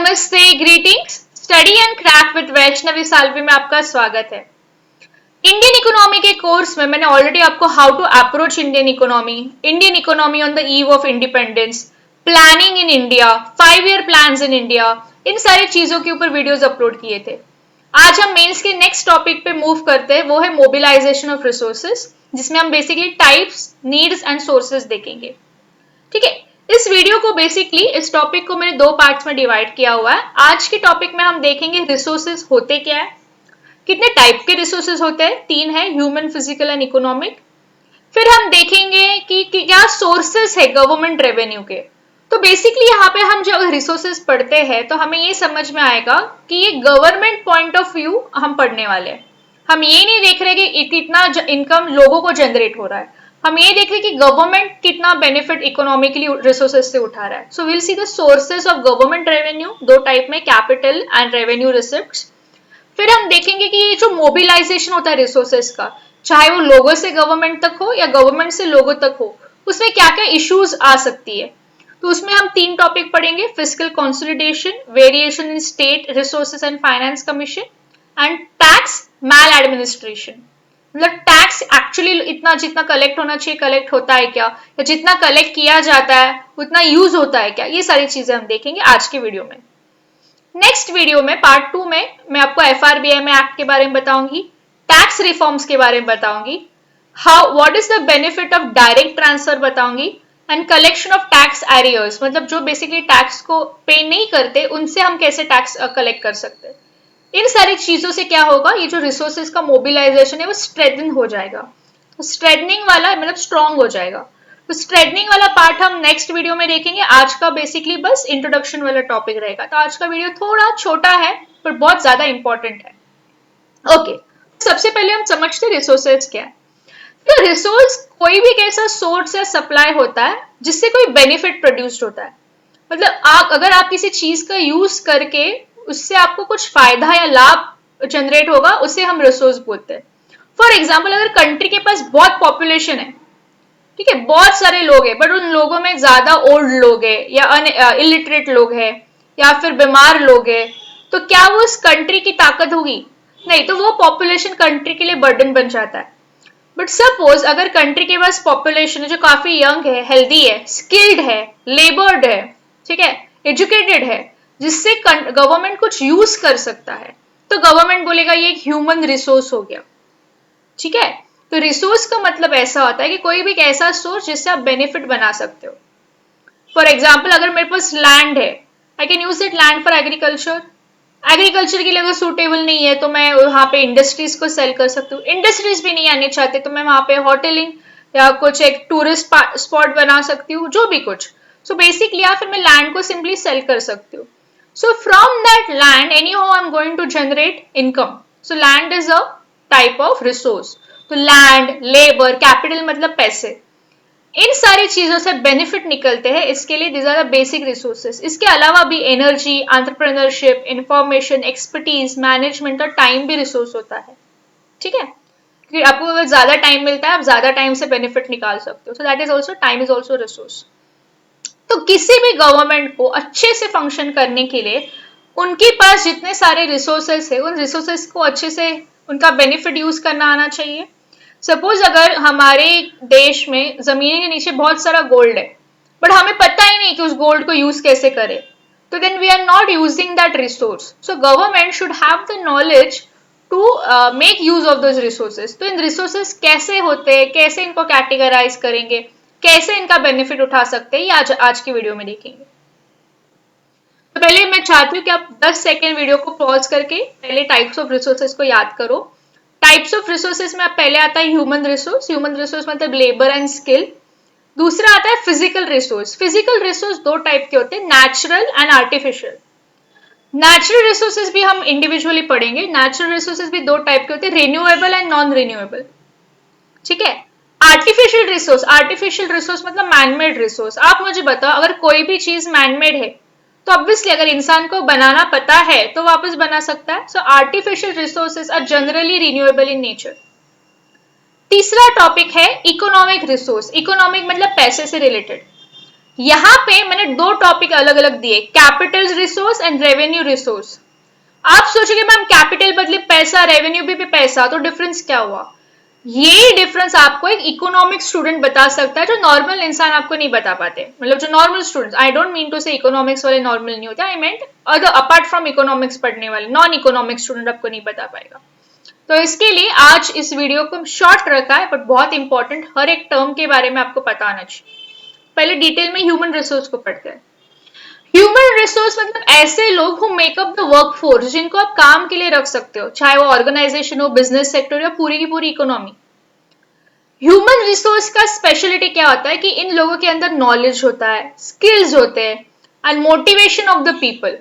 नमस्ते, greetings. Study and crack with Vaishnavi Salvi में आपका स्वागत है। इंडियन इकोनॉमी के कोर्स में मैंने ऑलरेडी आपको how to approach Indian economy on the eve of independence, planning in India, 5 year plans in India, इन सारी चीजों के ऊपर वीडियोस अपलोड किए थे। आज हम मेंस के नेक्स्ट टॉपिक पे मूव करते हैं, वो है मोबिलाइजेशन ऑफ रिसोर्सेज, जिसमें हम basically types, needs and sources देखेंगे। ठीक है, इस वीडियो को बेसिकली इस टॉपिक को मैंने 2 पार्ट्स में डिवाइड किया हुआ है। आज के टॉपिक में हम देखेंगे रिसोर्सेज होते क्या है, कितने टाइप के रिसोर्सेज होते हैं, 3 है, ह्यूमन, फिजिकल एंड इकोनॉमिक। फिर हम देखेंगे कि क्या सोर्सेज है गवर्नमेंट रेवेन्यू के। तो बेसिकली यहाँ पे हम जब रिसोर्सेज पढ़ते हैं तो हमें ये समझ में आएगा कि ये गवर्नमेंट पॉइंट ऑफ व्यू हम पढ़ने वाले हैं। हम ये नहीं देख रहे कि इतना इनकम लोगों को जनरेट हो रहा है, हम ये देख रहे कि गवर्नमेंट कितना बेनिफिट इकोनॉमिकली रिसोर्सेज से उठा रहा है। So will see the sources of government revenue, 2 type में, कैपिटल एंड रेवेन्यू रिसिप्ट्स। फिर हम देखेंगे कि ये जो मोबिलाइजेशन होता है रिसोर्सेज का, चाहे वो लोगों से गवर्नमेंट तक हो या गवर्नमेंट से लोगों तक हो, उसमें क्या क्या इश्यूज आ सकती है। तो उसमें हम 3 टॉपिक पढ़ेंगे, fiscal consolidation, variation in state resources and finance commission and tax मैल एडमिनिस्ट्रेशन। मतलब टैक्स एक्चुअली इतना जितना कलेक्ट होना चाहिए कलेक्ट होता है क्या, या जितना कलेक्ट किया जाता है उतना यूज होता है क्या, ये सारी चीजें हम देखेंगे आज के वीडियो में। नेक्स्ट वीडियो में पार्ट 2 में मैं आपको FRBM एक्ट के बारे में बताऊंगी, टैक्स रिफॉर्म्स के बारे में बताऊंगी, how what is the benefit of direct transfer बताऊंगी, and collection of tax arrears, मतलब जो बेसिकली टैक्स को पे नहीं करते उनसे हम कैसे टैक्स कलेक्ट कर सकते हैं। इन सारी चीजों से क्या होगा, ये जो रिसोर्सेज का मोबिलाइजेशन है वो स्ट्रेंथन हो जाएगा। तो स्ट्रेंथनिंग वाला मतलब स्ट्रॉन्ग हो जाएगा। तो स्ट्रेंथनिंग वाला पार्ट हम नेक्स्ट वीडियो में देखेंगे। आज का बेसिकली बस इंट्रोडक्शन वाला टॉपिक रहेगा। तो आज का वीडियो थोड़ा छोटा है पर बहुत ज्यादा इंपॉर्टेंट है। ओके, सबसे पहले हम समझते हैं रिसोर्सेज क्या है। तो रिसोर्स कोई भी कैसा सोर्स या सप्लाई होता है जिससे कोई बेनिफिट प्रोड्यूस्ड होता है। मतलब अगर आप किसी चीज का यूज करके उससे आपको कुछ फायदा या लाभ जनरेट होगा, उसे हम रिसोर्स बोलते हैं। फॉर एग्जाम्पल, अगर कंट्री के पास बहुत पॉपुलेशन है, ठीक है, बहुत सारे लोग हैं, बट उन लोगों में ज्यादा ओल्ड लोग हैं या इलिटरेट लोग हैं या फिर बीमार लोग हैं, तो क्या वो उस कंट्री की ताकत होगी? नहीं, तो वो पॉपुलेशन कंट्री के लिए बर्डन बन जाता है। बट सपोज अगर कंट्री के पास पॉपुलेशन है जो काफी यंग है, हेल्दी है, स्किल्ड है, लेबर्ड है, ठीक है, एजुकेटेड है, जिससे गवर्नमेंट कुछ यूज कर सकता है, तो गवर्नमेंट बोलेगा ये एक ह्यूमन रिसोर्स हो गया। ठीक है, तो रिसोर्स का मतलब ऐसा होता है कि कोई भी एक ऐसा सोर्स जिससे आप बेनिफिट बना सकते हो। फॉर एग्जाम्पल, अगर मेरे पास लैंड है, I can use it land for agriculture. Agriculture के लिए अगर सूटेबल नहीं है तो मैं वहां पे इंडस्ट्रीज को सेल कर सकती हूँ। इंडस्ट्रीज भी नहीं आने चाहते तो मैं वहां पे होटलिंग या कुछ एक टूरिस्ट स्पॉट बना सकती हूँ, जो भी कुछ। सो बेसिकली या फिर मैं लैंड को सिंपली सेल कर सकती हूँ। So from that land, anyhow, I'm going to generate income. So land is a type of resource. तो land, labor, capital मतलब पैसे, इन सारी चीजों से बेनिफिट निकलते हैं। इसके लिए these are the basic resources. इसके अलावा भी energy, entrepreneurship, information, expertise, management और टाइम भी रिसोर्स होता है। ठीक है, क्योंकि आपको अगर ज्यादा टाइम मिलता है आप ज्यादा टाइम से बेनिफिट निकाल सकते हो। So that is also, time is also resource. तो किसी भी गवर्नमेंट को अच्छे से फंक्शन करने के लिए उनके पास जितने सारे रिसोर्सेस है, उन रिसोर्सेस को अच्छे से उनका बेनिफिट यूज करना आना चाहिए। सपोज अगर हमारे देश में जमीन के नीचे बहुत सारा गोल्ड है, बट हमें पता ही नहीं कि उस गोल्ड को यूज कैसे करें, तो then we are not using that resource. So government should have the knowledge to make use of those resources. तो इन रिसोर्सेज कैसे होते हैं, कैसे इनको कैटेगराइज करेंगे, कैसे इनका बेनिफिट उठा सकते हैं, ये आज की वीडियो में देखेंगे। तो पहले मैं चाहती हूँ कि आप 10 सेकेंड वीडियो को पॉज करके पहले टाइप्स ऑफ रिसोर्सेज को याद करो। टाइप्स ऑफ रिसोर्सेज में पहले आता है ह्यूमन रिसोर्स। ह्यूमन रिसोर्स मतलब लेबर एंड स्किल। दूसरा आता है physical resource. Physical resource 2 type के होते हैं, natural and artificial. Natural resources भी हम इंडिविजुअली पढ़ेंगे। नेचुरल रिसोर्सेज भी 2 टाइप के होते हैं, रिन्यूएबल एंड नॉन रिन्यूएबल। ठीक है, आर्टिफिशियल रिसोर्स मतलब मैनमेड रिसोर्स। आप मुझे बताओ, अगर कोई भी चीज मैनमेड है तो ऑब्वियसली अगर इंसान को बनाना पता है तो वापस बना सकता है। So artificial resources are generally renewable in nature. तीसरा टॉपिक है इकोनॉमिक रिसोर्स। इकोनॉमिक मतलब पैसे से रिलेटेड। यहाँ पे मैंने दो टॉपिक अलग अलग दिए, capital resource and revenue resource. आप सोचोगे मैम कैपिटल बदले पैसा, रेवेन्यू भी पैसा, तो डिफरेंस क्या हुआ? ये डिफरेंस आपको एक इकोनॉमिक स्टूडेंट बता सकता है, जो नॉर्मल इंसान आपको नहीं बता पाते। मतलब जो normal students, I don't mean to say economics वाले नॉर्मल नहीं होते, I meant other apart from economics पढ़ने वाले नॉन इकोनॉमिक स्टूडेंट आपको नहीं बता पाएगा। तो इसके लिए आज इस वीडियो को शॉर्ट रखा है, बट बहुत इंपॉर्टेंट, हर एक टर्म के बारे में आपको पता आना चाहिए। पहले डिटेल में ह्यूमन रिसोर्स को पढ़ते हैं। ह्यूमन रिसोर्स मतलब ऐसे लोग हु मेकअप द वर्कफोर्स, जिनको आप काम के लिए रख सकते हो, चाहे वो ऑर्गेनाइजेशन हो, बिजनेस सेक्टर या पूरी की पूरी इकोनॉमी। ह्यूमन रिसोर्स का स्पेशलिटी क्या होता है कि इन लोगों के अंदर नॉलेज होता है, स्किल्स होते हैं and motivation of the people.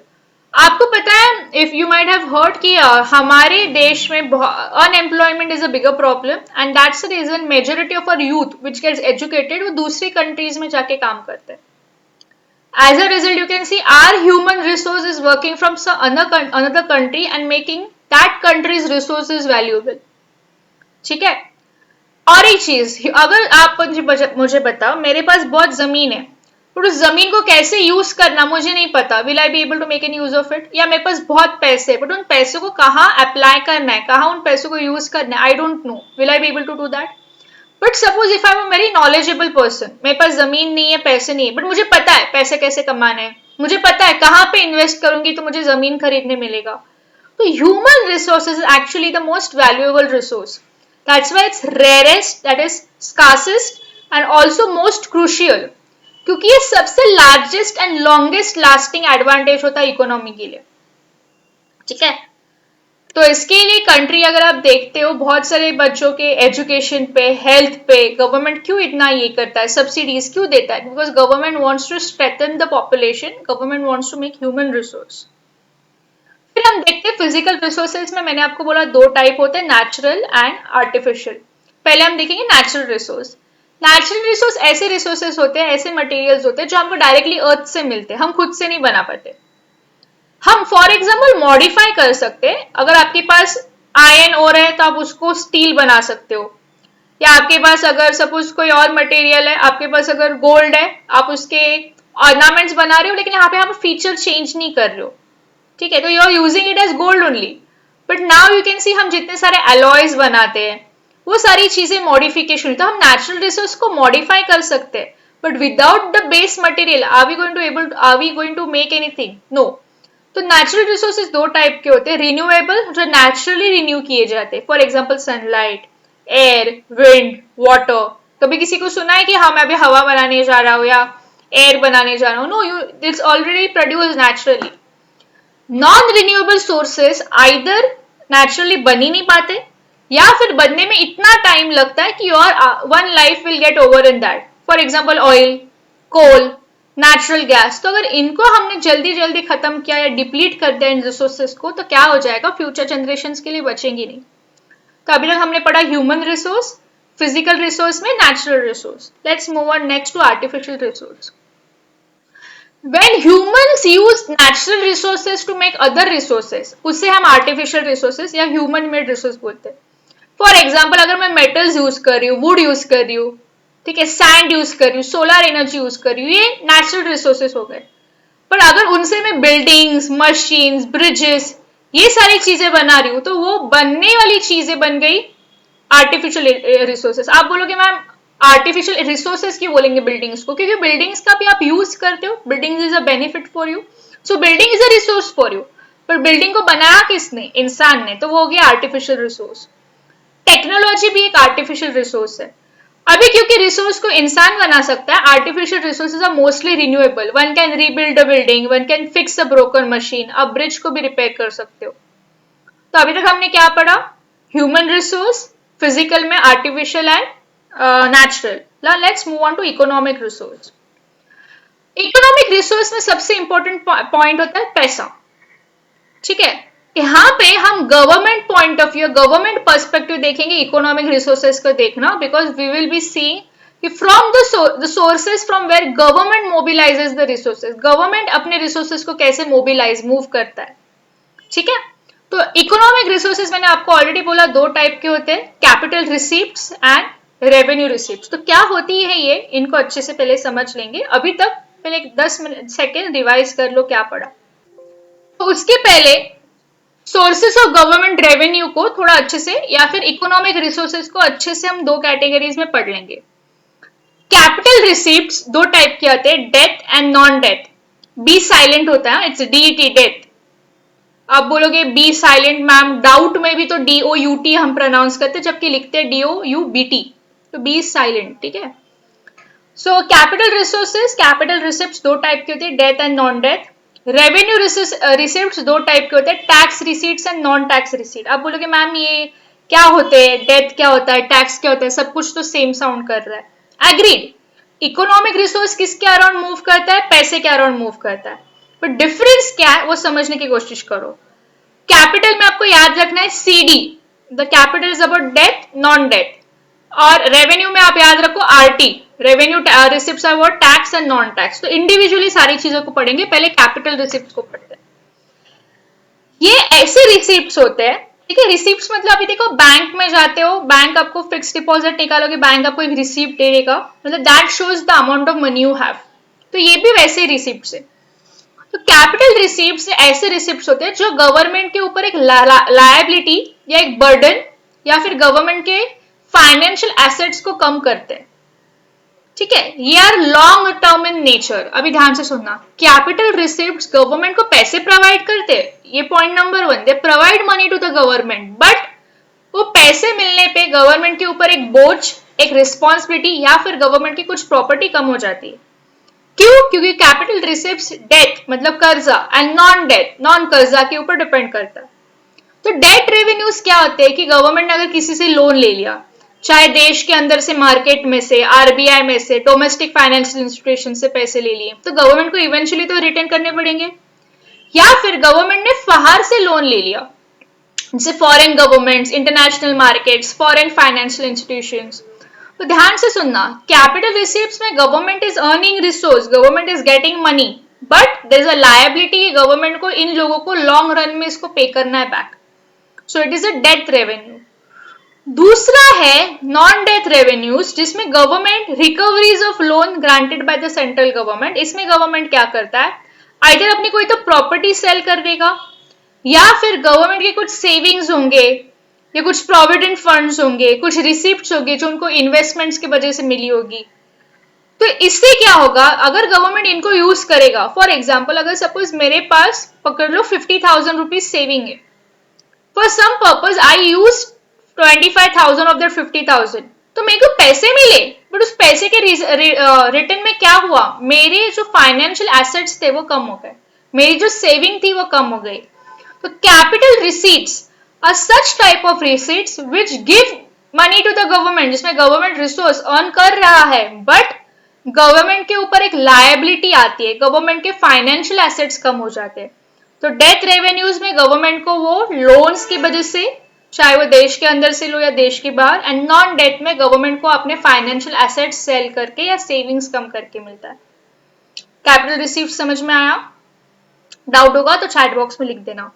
आपको पता है, if you might have heard कि हमारे देश में unemployment is a bigger problem and that's the reason majority of our youth which gets educated वो दूसरी कंट्रीज में जाके काम करते हैं। As a result, you can see our human resource is working from another country and making that country's resources valuable. ठीक है? और एक चीज, अगर आप मुझे बताओ, मेरे पास बहुत जमीन है, पर उस जमीन को कैसे यूज करना मुझे नहीं पता, will I be able to make an use of it? या मेरे पास बहुत पैसे है, बट उन पैसों को कहाँ अप्लाई करना है, कहाँ उन पैसों को यूज करना है, I don't know, will I be able to do that? But suppose if I am a very knowledgeable person, मेरे पास जमीन नहीं है, पैसे नहीं है, बट मुझे पता है पैसे कैसे कमाने हैं, मुझे पता है कहाँ पे इन्वेस्ट करूंगी तो मुझे जमीन खरीदने मिलेगा। तो human resources is actually the most valuable resource, that's why it's rarest, that is scarcest and also most crucial, क्योंकि ये सबसे largest and longest lasting advantage होता है इकोनॉमी के लिए। ठीक है? तो इसके लिए कंट्री अगर आप देखते हो, बहुत सारे बच्चों के एजुकेशन पे, हेल्थ पे गवर्नमेंट क्यों इतना ये करता है, सब्सिडीज क्यों देता है? Because government wants to strengthen the population, government wants to make human resource. फिर हम देखते हैं फिजिकल रिसोर्सेज में, मैंने आपको बोला दो टाइप होते हैं, नेचुरल एंड आर्टिफिशियल। पहले हम देखेंगे नेचुरल रिसोर्स। नेचुरल रिसोर्स ऐसे रिसोर्सेज होते हैं, ऐसे मटेरियल्स होते हैं जो हमको डायरेक्टली अर्थ से मिलते हैं, हम खुद से नहीं बना पाते। हम फॉर एग्जाम्पल मॉडिफाई कर सकते हैं, अगर आपके पास आयरन ओर है तो आप उसको स्टील बना सकते हो, या आपके पास अगर सपोज कोई और मटेरियल है, आपके पास अगर गोल्ड है, आप उसके ऑर्नामेंट्स बना रहे हो, लेकिन यहाँ पे आप फीचर चेंज नहीं कर रहे हो। ठीक है? तो you are using it as gold only. But now you can see हम जितने सारे अलॉयज बनाते हैं, वो सारी चीजें मॉडिफिकेशन, तो हम नेचुरल रिसोर्स को मॉडिफाई कर सकते हैं, but without the base material are we going to make anything? No. तो नेचुरल रिसोर्सेज दो टाइप के होते हैं, रिन्यूएबल जो नेचुरली रिन्यू किए जाते हैं, for example sunlight, air, wind, water. कभी किसी को सुना है कि हाँ मैं अभी हवा बनाने जा रहा हूँ या एयर बनाने जा रहा हूँ? No, it's already produced naturally. Non renewable sources either naturally बन ही नहीं पाते, या फिर बनने में इतना टाइम लगता है कि your one life will get over in that. For example oil, coal, natural gas. तो अगर इनको हमने जल्दी जल्दी खत्म किया या डिप्लीट कर दिया इन रिसोर्सेज को, तो क्या हो जाएगा, फ्यूचर जनरेशंस के लिए बचेंगी नहीं। तो अभी तक हमने पढ़ा ह्यूमन रिसोर्स, फिजिकल रिसोर्स में natural resource. Let's move on next to artificial resource. When humans use natural resources to make other resources, उसे हम artificial resources या human made resource बोलते हैं। फॉर एग्जाम्पल अगर मैं मेटल्स यूज कर रही हूँ, वुड यूज कर रही हूँ, ठीक है, सैंड यूज कर रही हूँ, सोलर एनर्जी यूज कर रही हूँ, ये नेचुरल रिसोर्सेस हो गए। पर अगर उनसे मैं बिल्डिंग्स, मशीन्स, ब्रिजेस, ये सारी चीजें बना रही हूँ, तो वो बनने वाली चीजें बन गई आर्टिफिशियल रिसोर्सेस। आप बोलोगे मैम आर्टिफिशियल रिसोर्सेस क्यों बोलेंगे बिल्डिंग्स को? क्योंकि बिल्डिंग्स का भी आप यूज करते हो, buildings is a benefit for you, so building is a resource for you. पर बिल्डिंग को बनाया किसने? इंसान ने, तो वो हो गया आर्टिफिशियल रिसोर्स। टेक्नोलॉजी भी एक आर्टिफिशियल रिसोर्स है। अभी क्योंकि रिसोर्स को इंसान बना सकता है, artificial resources are mostly renewable. One can rebuild a building, one can fix a broken machine, आप ब्रिज को भी रिपेयर कर सकते हो। तो अभी तक हमने क्या पढ़ा? ह्यूमन रिसोर्स, फिजिकल में artificial and natural. Let's move on to economic resource. Economic resource में सबसे इंपॉर्टेंट पॉइंट होता है पैसा। ठीक है? यहाँ पे हम government point of view, government perspective देखेंगे इकोनॉमिक रिसोर्सेज को देखना, because we will be seeing कि from the sources from where government mobilizes the resources, government अपने रिसोर्सेज को कैसे मोबिलाइज, मूव करता है। ठीक है? तो इकोनॉमिक रिसोर्सेज मैंने आपको ऑलरेडी बोला दो टाइप के होते हैं, capital receipts and revenue receipts. तो क्या होती है ये, इनको अच्छे से पहले समझ लेंगे। अभी तक पहले 10 सेकेंड रिवाइज कर लो क्या पढ़ा। तो उसके पहले सोर्सेस ऑफ गवर्नमेंट रेवेन्यू को थोड़ा अच्छे से, या फिर इकोनॉमिक रिसोर्सेज को अच्छे से हम दो कैटेगरीज में पढ़ लेंगे। कैपिटल रिसीप्ट्स दो टाइप के आते हैं, debt and non debt. B silent होता है, इट्स डीटी डेथ। आप बोलोगे बी साइलेंट मैम, डाउट में भी तो DOUT हम प्रोनाउंस करते हैं, जबकि लिखते हैं DOUBT, तो बी साइलेंट, ठीक है। So capital resources, capital receipts दो टाइप के होते हैं, debt and non death. Revenue receipts दो टाइप के होते हैं, tax receipts and non tax receipt. आप बोलोगे मैम ये क्या होते हैं, डेथ क्या होता है, टैक्स क्या होता है, सब कुछ तो सेम साउंड कर रहा है। एग्रीड, इकोनॉमिक रिसोर्स किसके अराउंड मूव करता है, पैसे के अराउंड मूव करता है, पर डिफरेंस क्या है वो समझने की कोशिश करो। कैपिटल में आपको याद रखना है CD, the capital is about debt non debt. और रेवेन्यू में आप याद रखो RT, revenue receipts are what, tax and non tax. तो इंडिविजुअली सारी चीजों को पढ़ेंगे, पहले कैपिटल रिसिप्ट्स को पढ़ते हैं। ये ऐसे रिसिप्ट्स होते हैं, ठीक है। रिसिप्ट्स मतलब अभी देखो बैंक में जाते हो, बैंक आपको फिक्स डिपॉजिट निकालोगे, बैंक आपको एक रिसिप्ट दे देगा, मतलब that shows the amount of money you have. तो ये भी वैसे ही रिसिप्ट्स है। तो कैपिटल रिसीप्ट्स ऐसे रिसिप्ट्स होते हैं जो गवर्नमेंट के ऊपर एक लायबिलिटी या एक बर्डन या फिर गवर्नमेंट के फाइनेंशियल एसेट्स को कम करते हैं, ठीक है। ये are long term in nature. अभी ध्यान से सुनना, कैपिटल रिसिप्ट्स गवर्नमेंट को पैसे प्रोवाइड करते हैं, ये point number 1, they provide money to the government, but वो पैसे मिलने पे गवर्नमेंट के ऊपर एक बोझ, एक रिस्पॉन्सिबिलिटी या फिर गवर्नमेंट की कुछ प्रॉपर्टी कम हो जाती है। क्यों? क्योंकि कैपिटल रिसिप्ट्स डेट मतलब कर्जा एंड नॉन डेट, नॉन कर्जा के ऊपर डिपेंड करता है। तो डेट रेवेन्यूज क्या होते हैं कि गवर्नमेंट ने अगर किसी से लोन ले लिया, चाहे देश के अंदर से, मार्केट में से, RBI में से, डोमेस्टिक फाइनेंशियल इंस्टीट्यूशन से पैसे ले लिए, तो गवर्नमेंट को इवेंचुअली तो रिटर्न करने पड़ेंगे। या फिर गवर्नमेंट ने बाहर से लोन ले लिया, जैसे foreign governments, international markets, foreign financial institutions. तो ध्यान से सुनना, कैपिटल रिसीप्ट्स में government is earning resource, government is getting money, but there is a liability, government को इन लोगों को लॉन्ग रन में इसको पे करना है back. So it is a death revenue. दूसरा है नॉन डेथ रेवेन्यूज, जिसमें government recoveries of loan granted by the central government. इसमें गवर्नमेंट क्या करता है, आइदर अपनी कोई तो प्रॉपर्टी सेल कर देगा, या फिर गवर्नमेंट के कुछ सेविंग्स होंगे, या कुछ प्रोविडेंट फंड्स होंगे, कुछ रिसिप्ट्स होंगे जो उनको इन्वेस्टमेंट्स की वजह से मिली होगी। तो इससे क्या होगा, अगर गवर्नमेंट इनको यूज करेगा, फॉर एग्जाम्पल अगर सपोज मेरे पास पकड़ लो 50,000 रुपीज सेविंग है, for some purpose I use 25,000 of that 50,000, तो मेरे को पैसे मिले, बट उस पैसे के रिटर्न में क्या हुआ, मेरे जो फाइनेंशियल एसेट्स थे वो कम हो गए, मेरी जो सेविंग थी वो कम हो गई। तो capital receipts are such type of receipts which give money to the government, जिसमें गवर्नमेंट रिसोर्स अर्न कर रहा है, बट गवर्नमेंट के ऊपर एक लायबिलिटी आती है, गवर्नमेंट के फाइनेंशियल एसेट्स कम हो जाते हैं। तो डेथ रेवेन्यूज में गवर्नमेंट को वो लोन्स की वजह से, चाहे वो देश के अंदर से लो या देश के बाहर, एंड नॉन डेथ में गवर्नमेंट को अपने फाइनेंशियल एसेट्स सेल करके या सेविंग्स कम करके मिलता है। कैपिटल रिसीप्ट समझ में आया? डाउट होगा तो चैट बॉक्स में लिख देना।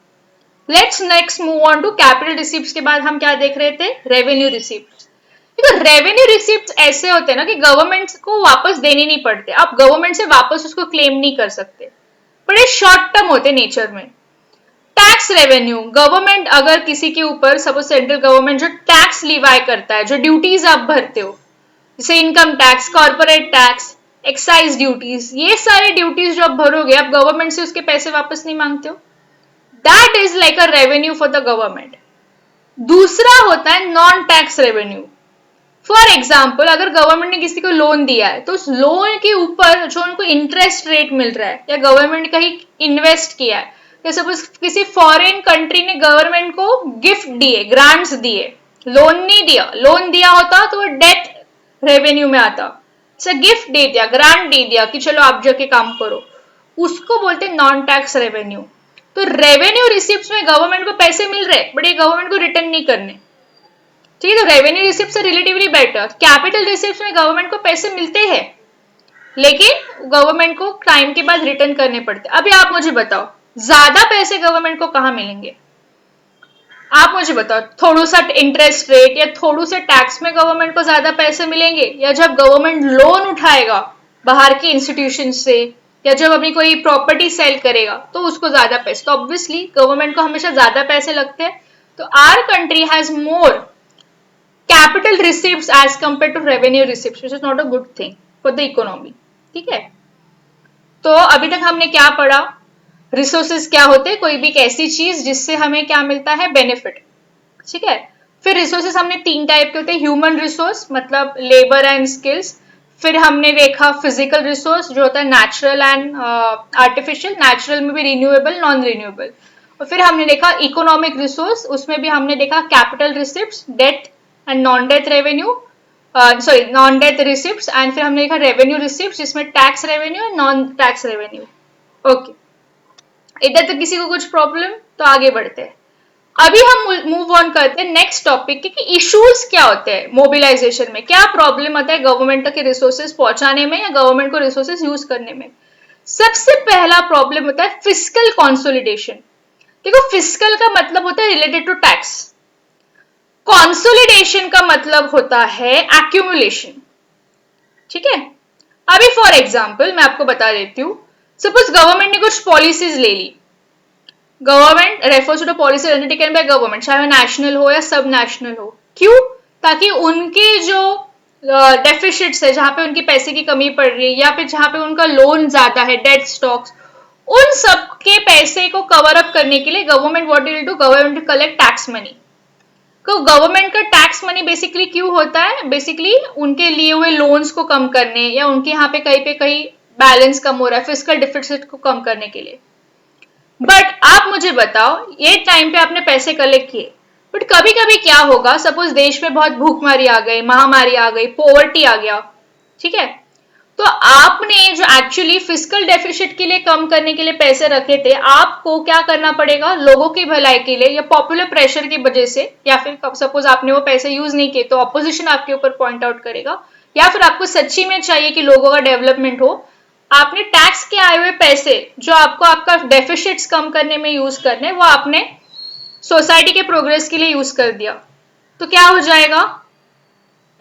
Let's next move on to capital receipts के बाद हम क्या देख रहे थे, रेवेन्यू रिसिप्ट्स। तो रेवेन्यू रिसिप्ट्स ऐसे होते हैं ना कि गवर्नमेंट को वापस देने नहीं पड़ते, आप गवर्नमेंट से वापस उसको क्लेम नहीं कर सकते, बड़े शॉर्ट टर्म होते नेचर में। टैक्स रेवेन्यू, गवर्नमेंट अगर किसी के ऊपर, सपोज सेंट्रल गवर्नमेंट जो टैक्स लिवाई करता है, जो ड्यूटीज आप भरते हो, जैसे income tax, corporate tax, excise duties, ये सारे ड्यूटीज जो आप भरोगे, आप गवर्नमेंट से उसके पैसे वापस नहीं मांगते हो, that is like a revenue for the government. दूसरा होता है non tax revenue. For example अगर गवर्नमेंट ने किसी को लोन दिया है, तो उस लोन के ऊपर जो उनको इंटरेस्ट रेट मिल रहा है, या गवर्नमेंट कहीं इन्वेस्ट किया है, या सपोज किसी फॉरेन कंट्री ने गवर्नमेंट को गिफ्ट दिए, ग्रांट्स दिए, लोन नहीं दिया, लोन दिया होता तो वो डेथ रेवेन्यू में आता, गिफ्ट दे दिया, ग्रांट दे दिया कि चलो आप जाके काम करो, उसको बोलते हैं नॉन टैक्स रेवेन्यू। तो रेवेन्यू रिसिप्ट्स में गवर्नमेंट को पैसे मिल रहे, बट ये गवर्नमेंट को रिटर्न नहीं करने, ठीक है। तो रेवेन्यू रिसिप्ट से रिलेटिवली बेटर। कैपिटल रिसिप्ट्स में गवर्नमेंट को पैसे मिलते हैं, लेकिन गवर्नमेंट को टाइम के बाद रिटर्न करने पड़ते। अभी आप मुझे बताओ, ज्यादा पैसे गवर्नमेंट को कहां मिलेंगे? आप मुझे बताओ, थोड़ा सा इंटरेस्ट रेट या थोड़ू से टैक्स में गवर्नमेंट को ज्यादा पैसे मिलेंगे, या जब गवर्नमेंट लोन उठाएगा बाहर के इंस्टीट्यूशन से, या जब अपनी कोई प्रॉपर्टी सेल करेगा तो उसको ज्यादा पैसे, तो ऑब्वियसली गवर्नमेंट को हमेशा ज्यादा पैसे लगते हैं। तो our country has more capital receipts as compare to revenue receipts, which is not a good thing for the economy. ठीक है, तो अभी तक हमने क्या पढ़ा, रिसोर्सेज क्या होते हैं, कोई भी एक ऐसी चीज जिससे हमें क्या मिलता है, बेनिफिट। ठीक है, फिर रिसोर्सेज हमने तीन टाइप के होते हैं, ह्यूमन रिसोर्स मतलब लेबर एंड स्किल्स, फिर हमने देखा फिजिकल रिसोर्स जो होता है नेचुरल एंड आर्टिफिशियल, नेचुरल में भी रिन्यूएबल नॉन रिन्यूएबल, और फिर हमने देखा इकोनॉमिक रिसोर्स, उसमें भी हमने देखा capital receipts, debt and non debt revenue, sorry non debt receipts, and फिर हमने देखा रेवेन्यू रिसिप्ट्स जिसमें tax revenue and non tax revenue. Okay, इधर तक किसी को कुछ प्रॉब्लम? तो आगे बढ़ते हैं। अभी हम मूव ऑन करते हैं नेक्स्ट टॉपिक कि इश्यूज क्या होते हैं मोबिलाइजेशन में, क्या प्रॉब्लम आता है गवर्नमेंट तक के रिसोर्सेज पहुंचाने में या गवर्नमेंट को रिसोर्सेज यूज करने में। सबसे पहला प्रॉब्लम होता है फिस्कल कंसोलिडेशन। देखो, फिस्कल का मतलब होता है रिलेटेड टू टैक्स, कंसोलिडेशन का मतलब होता है एक्यूमुलेशन। ठीक है, अभी फॉर एग्जाम्पल मैं आपको बता देती हूँ, सपोज गवर्नमेंट ने कुछ पॉलिसीज ले ली, government refers to policy undertaken by government, चाहे नेशनल हो या सब नेशनल हो। क्यों? ताकि उनके जो डेफिसिट्स है, जहां पे उनकी पैसे की कमी पड़ रही है या फिर जहां पे उनका लोन ज्यादा है, डेट स्टॉक्स, उन सब के पैसे को कवर अप करने के लिए government what will do, government will collect tax money. तो गवर्नमेंट का टैक्स मनी बेसिकली क्यों होता है, बेसिकली उनके लिए हुए लोन्स को कम करने या उनके यहाँ पे कहीं बैलेंस कम हो रहा है, फिस्कल डिफिसिट को कम करने के लिए। बट आप मुझे बताओ, ये टाइम पे आपने पैसे कलेक्ट किए, बट कभी कभी क्या होगा, सपोज देश में बहुत भूखमारी आ गई, महामारी आ गई, पॉवर्टी आ गया। ठीक है, तो आपने जो एक्चुअली फिस्कल डेफिसिट के लिए कम करने के लिए पैसे रखे थे, आपको क्या करना पड़ेगा, लोगों की भलाई के लिए या पॉपुलर प्रेशर की वजह से, या फिर सपोज आपने वो पैसे यूज नहीं किए तो ऑपोजिशन आपके ऊपर पॉइंट आउट करेगा, या फिर आपको सच्ची में चाहिए कि लोगों का डेवलपमेंट हो, आपने टैक्स के आए हुए पैसे जो आपको आपका डेफिसिट्स कम करने में यूज करने, वो आपने सोसाइटी के प्रोग्रेस के लिए यूज कर दिया। तो क्या हो जाएगा,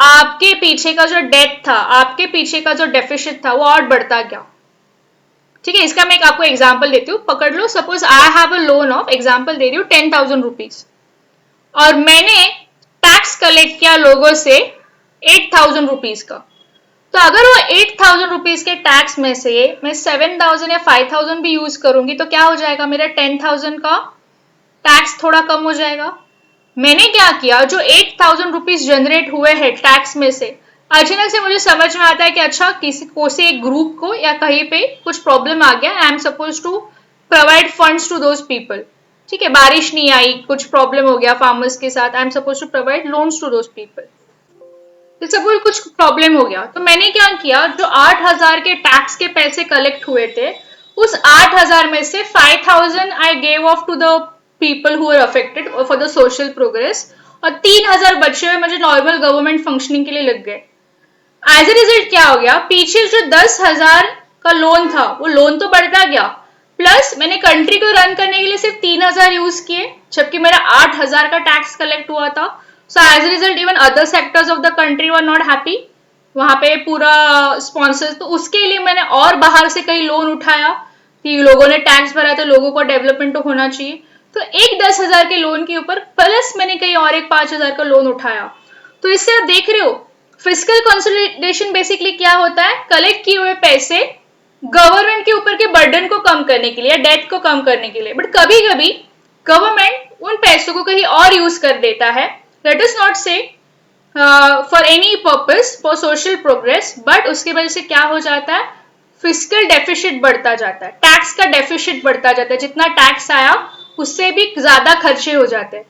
आपके पीछे का जो डेट था, आपके पीछे का जो डेफिसिट था, वो और बढ़ता गया। ठीक है, इसका मैं आपको एग्जांपल देती हूँ, पकड़ लो, suppose I have a loan of, example दे रही हूँ, 10,000 रुपीज, और मैंने टैक्स कलेक्ट किया लोगों से 8,000 रुपीज का। तो अगर वो 8,000 रुपीज के टैक्स में से मैं 7,000 या 5,000 भी यूज करूंगी तो क्या हो जाएगा, मेरा 10,000 का टैक्स थोड़ा कम हो जाएगा। मैंने क्या किया, जो 8,000 रुपीज जनरेट हुए हैं टैक्स में से, अचानक से मुझे समझ में आता है कि अच्छा किसी को से एक ग्रुप को या कहीं पे कुछ प्रॉब्लम आ गया, I am suppose to provide funds to those people. ठीक है, बारिश नहीं आई, कुछ प्रॉब्लम हो गया फार्मर्स के साथ, I am suppose to provide loans to those people. Suppose कुछ प्रॉब्लम हो गया, तो मैंने क्या किया, जो 8,000 के टैक्स के पैसे कलेक्ट हुए थे, उस 8,000 में से 5,000 I gave off to the people who are affected for the social progress, और 3,000 बचे हुए मुझे नॉर्मल गवर्नमेंट फंक्शनिंग के लिए लग गए। एज ए रिजल्ट क्या हो गया, पीछे जो 10,000 का लोन था वो लोन तो बढ़ता गया, प्लस मैंने कंट्री को रन करने के लिए सिर्फ 3,000 यूज किए, जबकि मेरा 8,000 का टैक्स कलेक्ट हुआ था। So as a result even other sectors of the country were not happy, वहां पे पूरा स्पॉन्सर्स, तो उसके लिए मैंने और बाहर से कई लोन उठाया कि लोगों ने टैक्स भरा तो लोगों को डेवलपमेंट तो होना चाहिए, तो एक 10,000 के लोन के ऊपर प्लस मैंने कहीं और एक 5,000 का लोन उठाया। तो इससे आप देख रहे हो फिस्कल कंसोलिडेशन बेसिकली क्या होता है, कलेक्ट किए हुए पैसे गवर्नमेंट के ऊपर के बर्डन को कम करने के लिए, डेट को कम करने के लिए, बट कभी कभी गवर्नमेंट उन पैसों को कहीं और यूज कर देता है, लेट अस नॉट से for any purpose for social progress, but उसकी वजह से क्या हो जाता है, फिस्कल डेफिसिट बढ़ता जाता है, टैक्स का डेफिसिट बढ़ता जाता है, जितना टैक्स आया उससे भी ज्यादा खर्चे हो जाते हैं।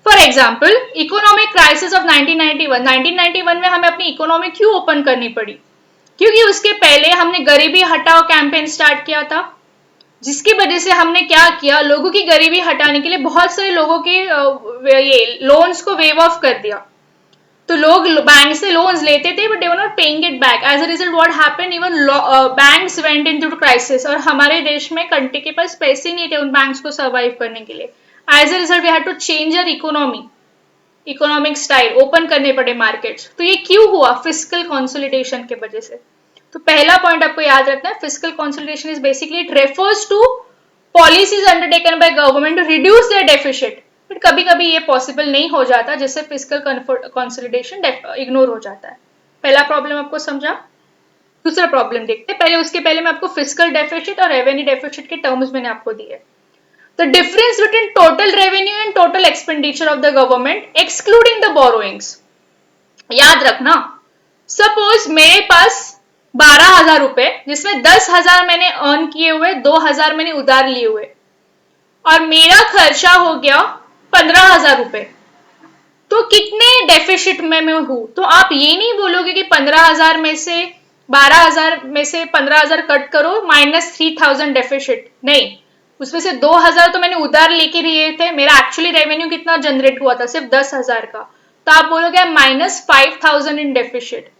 For example economic crisis of 1991 में हमें अपनी इकोनॉमी क्यों ओपन करनी पड़ी, क्योंकि उसके पहले हमने गरीबी हटाओ कैंपेन स्टार्ट किया था, जिसकी वजह से हमने क्या किया, लोगों की गरीबी हटाने के लिए बहुत सारे लोगों के ये लोन्स को वेव ऑफ कर दिया। तो लोग बैंक से लोन्स लेते थे but they were not paying it back, as a result what happened, even banks went into crisis, और हमारे देश में कंट्री के पास पैसे नहीं थे उन बैंक्स को सर्वाइव करने के लिए। As a result we had to change our economy, economic style, open करने पड़े मार्केट्स। तो ये क्यों हुआ, फिस्कल कंसोलिडेशन के वजह से। तो पहला पॉइंट आपको याद रखना है, fiscal consolidation is basically it refers to policies undertaken by government to reduce their deficit, but कभी कभी ये पॉसिबल नहीं हो जाता, जिससे फिस्कल कंसोलिडेशन इग्नोर हो जाता है। पहला प्रॉब्लम आपको समझा। दूसरा प्रॉब्लम देखते हैं, पहले उसके पहले मैं आपको फिस्कल डेफिसिट और रेवेन्यू डेफिसिट के टर्म्स मैंने आपको दिए। The difference between total revenue and total expenditure of the government excluding the borrowings। याद रखना, सपोज मेरे पास 12,000 रुपए, जिसमें 10,000 मैंने अर्न किए हुए, 2,000 मैंने उधार लिए हुए, और मेरा खर्चा हो गया 15,000 रुपए, तो कितने डेफिसिट में मैं हूं? तो आप ये नहीं बोलोगे कि 15,000 में से 12,000 में से 15,000 कट करो -3,000 डेफिसिट, नहीं, उसमें से 2,000 तो मैंने उधार लेके लिए थे, मेरा एक्चुअली रेवेन्यू कितना जनरेट हुआ था? सिर्फ 10,000 का, तो आप बोलोगे -5,000 इन डेफिसिट।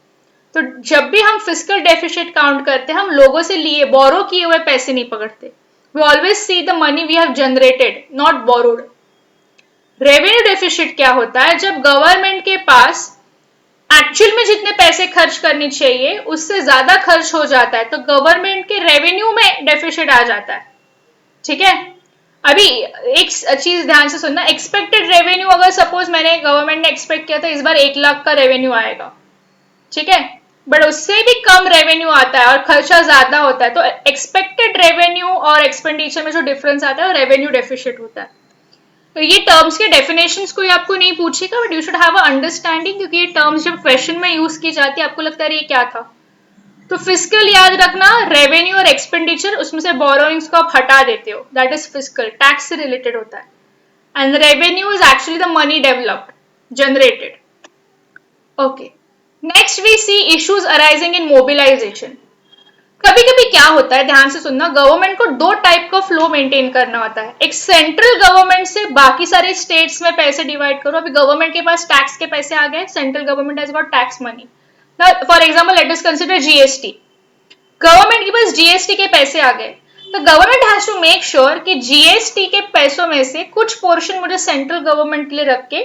तो जब भी हम फिस्कल डेफिसिट काउंट करते हैं, हम लोगों से लिए बोरो किए हुए पैसे नहीं पकड़ते, we always see the money we have generated, not borrowed. Revenue deficit क्या होता है? जब गवर्नमेंट के पास एक्चुअल में जितने पैसे खर्च करनी चाहिए उससे ज्यादा खर्च हो जाता है, तो गवर्नमेंट के रेवेन्यू में डेफिसिट आ जाता है। ठीक है, अभी एक चीज ध्यान से सुनना, एक्सपेक्टेड रेवेन्यू, अगर सपोज मैंने गवर्नमेंट ने एक्सपेक्ट किया था इस बार 1 लाख का रेवेन्यू आएगा, ठीक है, बट उससे भी कम रेवेन्यू आता है और खर्चा ज्यादा होता है, तो एक्सपेक्टेड रेवेन्यू और एक्सपेंडिचर में जो डिफरेंस आता है वो रेवेन्यू डेफिसिट होता है। तो ये टर्म्स के डेफिनेशंस कोई आपको नहीं पूछेगा, but you should have a understanding, क्योंकि ये टर्म्स जब क्वेश्चन में यूज की जाती है आपको लगता है ये क्या था। तो फिस्कल याद रखना, रेवेन्यू और एक्सपेंडिचर, उसमें से बोरोइंग्स को आप हटा देते हो, दैट इज फिस्कल, टैक्स से रिलेटेड होता है। And revenue is actually the money developed, generated. Okay, next we see issues arising in mobilisation. कभी कभी क्या होता है, ध्यान से सुनना, गवर्नमेंट को 2 टाइप का फ्लो मेंटेन करना होता है। एक सेंट्रल गवर्नमेंट से बाकी सारे स्टेट्स में पैसे डिवाइड करो। अभी गवर्नमेंट के पास टैक्स के पैसे आ गए, central government has got tax money. For example let us consider GST, government के पास जीएसटी के पैसे आ गए, तो government has to make sure कि जीएसटी के पैसों में से कुछ पोर्शन मुझे सेंट्रल गवर्नमेंट के लिए रख के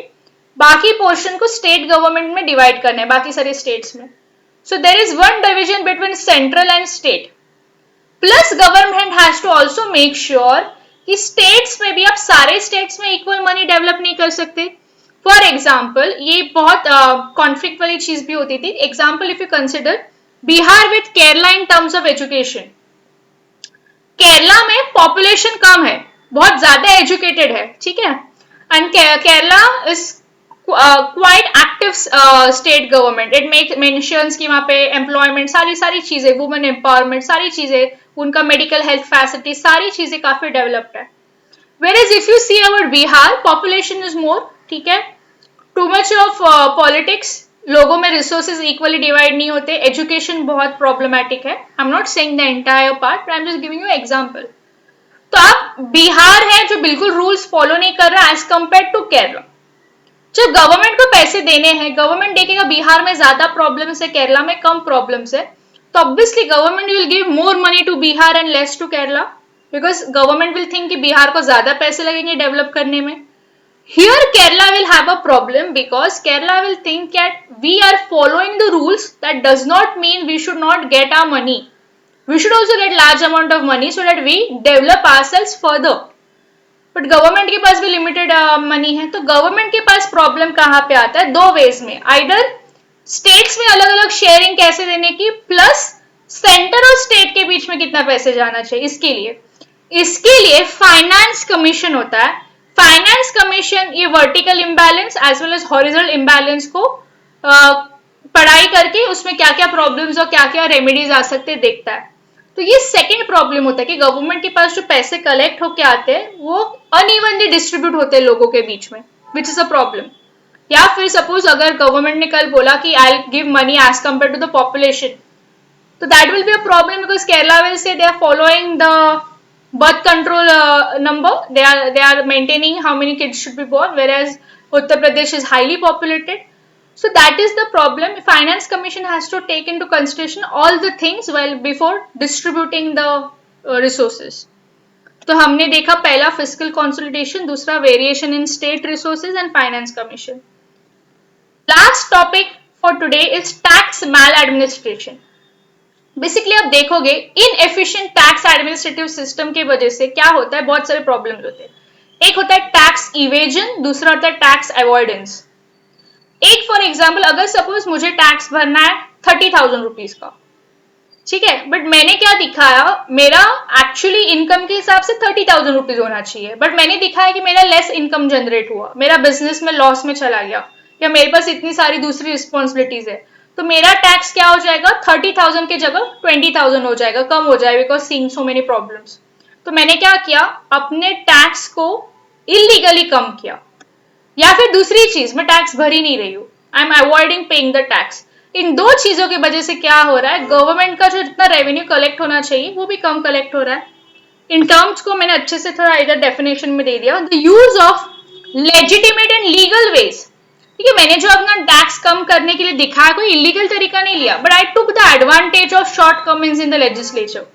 बाकी पोर्शन को स्टेट गवर्नमेंट में डिवाइड करना है, बाकी सारे स्टेट्स में। So there is one division between central and state. Plus government has to also make sure कि states में भी आप सारे states में equal money develop नहीं कर सकते। For example, ये बहुत conflict वाली चीज भी होती थी। Example if you consider Bihar with Kerala in terms of education. Kerala में population कम है, बहुत ज्यादा educated है, ठीक है, and Kerala is quite active state government. It mentions कि वहाँ पे employment, सारी चीजें, women empowerment, सारी चीजें, उनका medical health facility, सारी चीजें काफी developed है। Whereas if you see our Bihar, population is more, ठीक है, too much of politics, लोगों में resources equally divide नहीं होते, education बहुत problematic है। I'm not saying the entire part, but I'm just giving you example. तो आप बिहार है जो बिल्कुल rules follow नहीं कर रहा as compared to Kerala। जब गवर्नमेंट को पैसे देने हैं, गवर्नमेंट देखेगा बिहार में ज्यादा प्रॉब्लम्स है, केरला में कम प्रॉब्लम्स है, तो obviously government will give more money to Bihar and less to Kerala, because government will think कि बिहार को ज्यादा पैसे लगेंगे डेवलप करने में। Here Kerala will have a problem because Kerala will think that we are following the rules, that does not mean we should not get our money, we should also get large amount of money so that we develop ourselves further. But government के पास भी limited money है, तो government के पास problem कहाँ पे आता है? 2 veg में, आइदर स्टेट्स में अलग अलग शेयरिंग कैसे देने की, प्लस सेंटर और स्टेट के बीच में कितना पैसे जाना चाहिए। इसके लिए फाइनेंस कमीशन होता है। फाइनेंस कमीशन ये vertical imbalance as well as horizontal imbalance को पढ़ाई करके उसमें क्या क्या प्रॉब्लम्स और क्या क्या रेमेडीज आ सकते देखता है। तो ये सेकंड प्रॉब्लम होता है कि गवर्नमेंट के पास जो पैसे कलेक्ट होके आते हैं वो अनइवनली डिस्ट्रीब्यूट होते हैं लोगों के बीच में, विच इज अ प्रॉब्लम। या फिर सपोज अगर गवर्नमेंट ने कल बोला कि I will give money as compare to the population, तो that will be a problem because Kerala will say they are following the birth control number, they are maintaining how many kids should be born, whereas Uttar Pradesh is highly populated. So that is the problem. Finance Commission has to take into consideration all the things while before distributing the resources. तो हमने देखा पहला fiscal consolidation, दूसरा variation in state resources and finance commission. Last topic for today is tax maladministration. Basically आप देखोगे inefficient tax administrative system की वजह से क्या होता है, बहुत सारे प्रॉब्लम्स होते हैं। एक होता है टैक्स इवेजन, दूसरा होता है टैक्स अवॉइडेंस। एक फॉर एग्जाम्पल, अगर सपोज मुझे टैक्स भरना है 30,000 रुपीज का, ठीक है, बट मैंने क्या दिखाया, मेरा एक्चुअली इनकम के हिसाब से 30,000 रुपीज होना चाहिए, बट मैंने दिखाया कि मेरा लेस इनकम जनरेट हुआ, मेरा बिजनेस में लॉस में चला गया, या मेरे पास इतनी सारी दूसरी रिस्पॉन्सिबिलिटीज है, तो मेरा टैक्स क्या हो जाएगा, 30,000 की जगह 20,000 हो जाएगा, कम हो जाएगा, because seeing so many problems. तो मैंने क्या किया, अपने टैक्स को इलीगली कम किया, या फिर दूसरी चीज, मैं टैक्स भर ही नहीं रही हूँ, I am avoiding paying the tax. इन दो चीजों की वजह से क्या हो रहा है, गवर्नमेंट का जो जितना रेवेन्यू कलेक्ट होना चाहिए वो भी कम कलेक्ट हो रहा है। इन टर्म्स को मैंने अच्छे से थोड़ा इधर डेफिनेशन में दे दिया, the use of legitimate and legal ways. ठीक है, मैंने जो अपना टैक्स कम करने के लिए दिखाया, कोई इलीगल तरीका नहीं लिया, but I took the advantage of shortcomings in the legislature.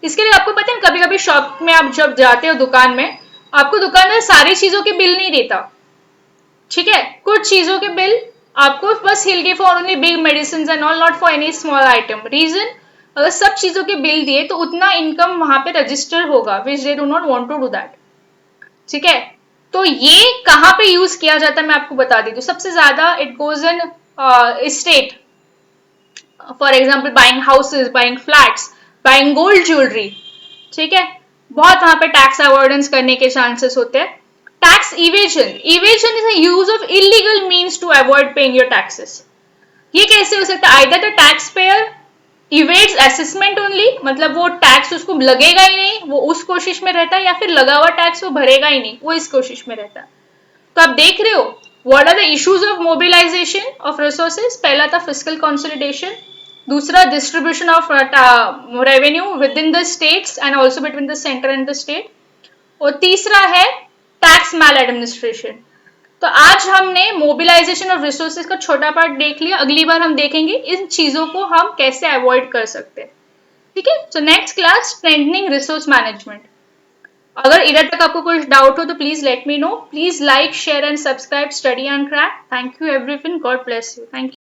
इसके लिए आपको पता है, कभी कभी शॉप में आप जब जाते हो दुकान में, आपको दुकानदार सारी चीजों के बिल नहीं देता, ठीक है, कुछ चीजों के बिल आपको बस will give for only big medicine and all, not for any small item. Reason, अगर सब चीजों के बिल दिए तो उतना इनकम वहां पे रजिस्टर होगा, which they do not want to do that. ठीक है, तो ये कहाँ पे यूज किया जाता है मैं आपको बता दी, तो सबसे ज्यादा it goes in state, for example buying houses, buying flats, buying gold jewellery. ठीक है, बहुत वहां पे टैक्स अवॉइडेंस करने के चांसेस होते हैं। Tax evasion, evasion is a use of illegal means to avoid paying your taxes. ये कैसे हो सकता है, either the tax payer evades assessment only, मतलब वो टैक्स उसको लगेगा ही नहीं, वो उस कोशिश में रहता है, या फिर लगा हुआ टैक्स वो भरेगा ही नहीं, वो इस कोशिश में रहता है। तो आप देख रहे हो what are the issues of mobilisation of resources. पहला था फिस्कल कंसोलिडेशन, दूसरा distribution of revenue within the states and also between the centre and the state, और तीसरा है टैक्स मैल एडमिनिस्ट्रेशन। तो आज हमने मोबिलाइजेशन ऑफ रिसोर्सेज का छोटा पार्ट देख लिया, अगली बार हम देखेंगे इन चीजों को हम कैसे अवॉइड कर सकते हैं। ठीक है, so next class strengthening resource management. अगर इधर तक आपको कुछ डाउट हो तो please let me know, please like share and subscribe study and crack. Thank you everyone, God bless you, thank you.